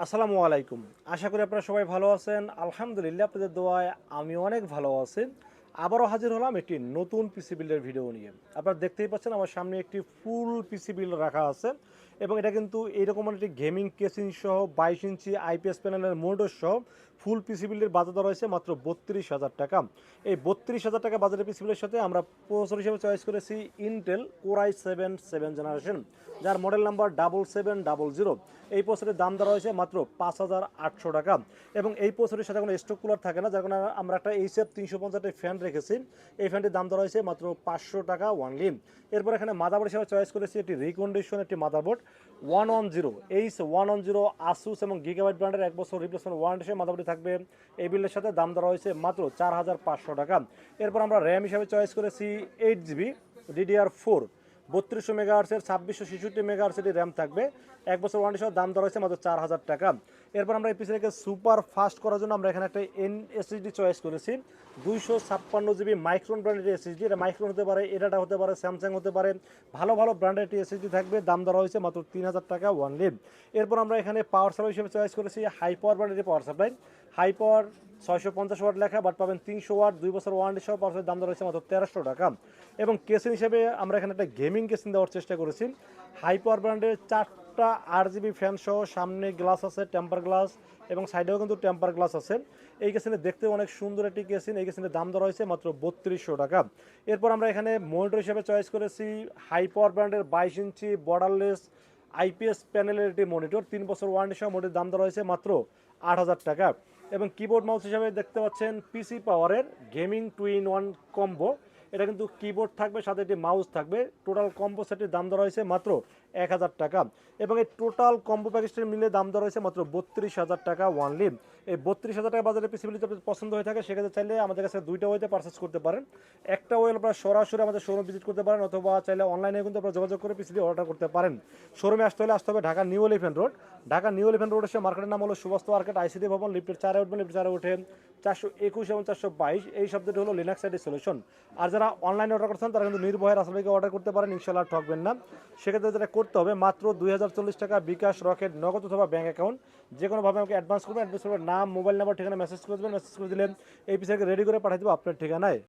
আসসালামু আলাইকুম। আশা করি আপনারা সবাই ভালো আছেন। আলহামদুলিল্লাহ আপনাদের দোয়ায় আমি অনেক ভালো আছি। আবারও হাজির হলাম একটি নতুন পিসি বিল্ডের ভিডিও নিয়ে। আপনারা দেখতেই পাচ্ছেন আমার সামনে একটি ফুল পিসি বিল্ড রাখা আছে এবং এটা কিন্তু এইরকম একটি গেমিং কেসিং সহ 22 ইঞ্চি আইপিএস প্যানেলের মনিটর সহ ফুল পিসি বিল্ডের বাজার দর হয়েছে মাত্র 32,000 টাকা। এই 32,000 টাকা বাজারের পিসি বিল্ডের সাথে আমরা প্রসেসর হিসেবে চয়েস করেছি ইন্টেল কোর i7 7 জেনারেশন, যার মডেল নাম্বার 7700। এই প্রসেসরের দাম দেওয়া হয়েছে মাত্র 5,800 টাকা এবং এই প্রসেসরের সাথে কোনো স্টক কুলার থাকে না, যার কারণে আমরা একটা এইচএফ 350 ফ্যান রেখেছি। এই ফ্যানটির দাম দেওয়া হয়েছে মাত্র 500 টাকা ওয়ানলি। এরপর এখানে মাদারবোর্ড হিসেবে চয়েস করেছি একটি রিকন্ডিশন একটি মাদারবোর্ড 110 H110 আসুস এবং গিগাবাইট ব্র্যান্ডের 1 বছর রিপ্লেসমেন্ট ওয়ারেন্টি সহ মাদারবোর্ডটি থাকবে। এই বিলের সাথে দাম দেওয়া হয়েছে মাত্র 4,500 টাকা। এরপর আমরা র্যাম হিসাবে চয়েস করেছি 8GB DDR4 3200 মেগাহার্সের 2666 মেগাহার্সের র্যাম থাকবে। 1 বছর ওয়ারেন্টি সহ দাম দেওয়া হয়েছে মাত্র 4,000 টাকা। এরপর আমরা এই পিসিটাকে সুপার ফাস্ট করার জন্য আমরা এখানে একটা এসএসডি চয়েস করেছি 256GB মাইক্রন ব্র্যান্ডের এসএসডি। এটা মাইক্রন হতে পারে, এডাটা হতে পারে, স্যামসাং হতে পারে, ভালো ভালো ব্র্যান্ডের একটি এসএসডি থাকবে। দাম দেওয়া হয়েছে মাত্র 3,000 টাকা ওয়ানলি। এরপর আমরা এখানে পাওয়ার সাপ্লাই হিসেবে চয়েস করেছি হাই পাওয়ার ব্র্যান্ডের power supply. High power 650 watt লেখা, বাট পাবেন 300 ওয়াট, 2 বছর ওয়ারেন্টি সহ পাওয়ার দাম দেওয়া হয়েছে মাত্র 1,300 টাকা। এবং কেসিং হিসেবে আমরা এখানে একটা গেমিং কেসিং দেওয়ার চেষ্টা করেছি। হাই পাওয়ার ব্র্যান্ডের 4টা RGB ফ্যান সহ, সামনে গ্লাস আছে টেম্পার গ্লাস এবং সাইডেও কিন্তু টেম্পার গ্লাস আছে। এই কেসিনে দেখতে অনেক সুন্দর একটি কেসিন। এই কেসিনের দাম দেওয়া হয়েছে মাত্র 3200 টাকা। এরপর আমরা এখানে মনিটর হিসেবে চয়েস করেছি হাই পাওয়ার ব্র্যান্ডের 22 ইঞ্চি বর্ডারলেস আইপিএস প্যানেলের একটি মনিটর, 3 বছর ওয়ারেন্টি সহ মনিটর দাম দেওয়া হয়েছে মাত্র 8,000 টাকা। এবং কিবোর্ড মাউস হিসাবে দেখতে পাচ্ছেন পিসি পাওয়ারের গেমিং 2-in-1 কম্বো। এটা কিন্তু কিবোর্ড থাকবে, সাথে একটি মাউস থাকবে। টোটাল কম্বো সেটের দাম দেওয়া হয়েছে মাত্র 1,000 টাকা। এবং এই টোটাল কম্বো প্যাকেজটির মিলে দাম দেওয়া হয়েছে মাত্র 32,000 টাকা ওয়ানলি। এই 32,000 টাকা বাজারে পিসিবিলি যদি পছন্দ হয়ে থাকে সেক্ষেত্রে চাইলে আমাদের কাছে দুইটা ওয়েতে পারচেস করতে পারেন। একটা ওয়ে আপনারা সরাসরি আমাদের শোরুম ভিজিট করতে পারেন, অথবা চাইলে অনলাইনে কিন্তু আপনারা যোগাযোগ করে পিসিবি অর্ডার করতে পারেন। শোরুমে আসতে হবে Dhaka new elephant road. Dhaka new elephant road এসে মার্কেটের নাম হলো সুবাস্ত মার্কেট, আইসিডি ভবন, লিফটের 4-এ উঠবেন, লিফটের 4-এ উঠে 421 এবং 422 এই শব্দটি হলো লিনাক্স আইডি সলিউশন। আর যারা অনলাইনে অর্ডার করছেন তারা কিন্তু নির্ভয়ে রাসেল ভাইকে অর্ডার করতে পারেন, ইনশাল্লাহ ঠকবেন না। সেক্ষেত্রে যেটা করতে হবে, মাত্র 2,040 টাকা বিকাশ, রকেট, নগদ অথবা ব্যাঙ্ক অ্যাকাউন্ট যে কোনোভাবে আমাকে অ্যাডভান্স করবেন। অ্যাডভান্স করবেন, নাম, মোবাইল নাম্বার, ঠিকানা মেসেজ করে দেবেন। মেসেজ করে দিলে এই পিসিকে রেডি করে পাঠিয়ে দেবো আপনার ঠিকানায়।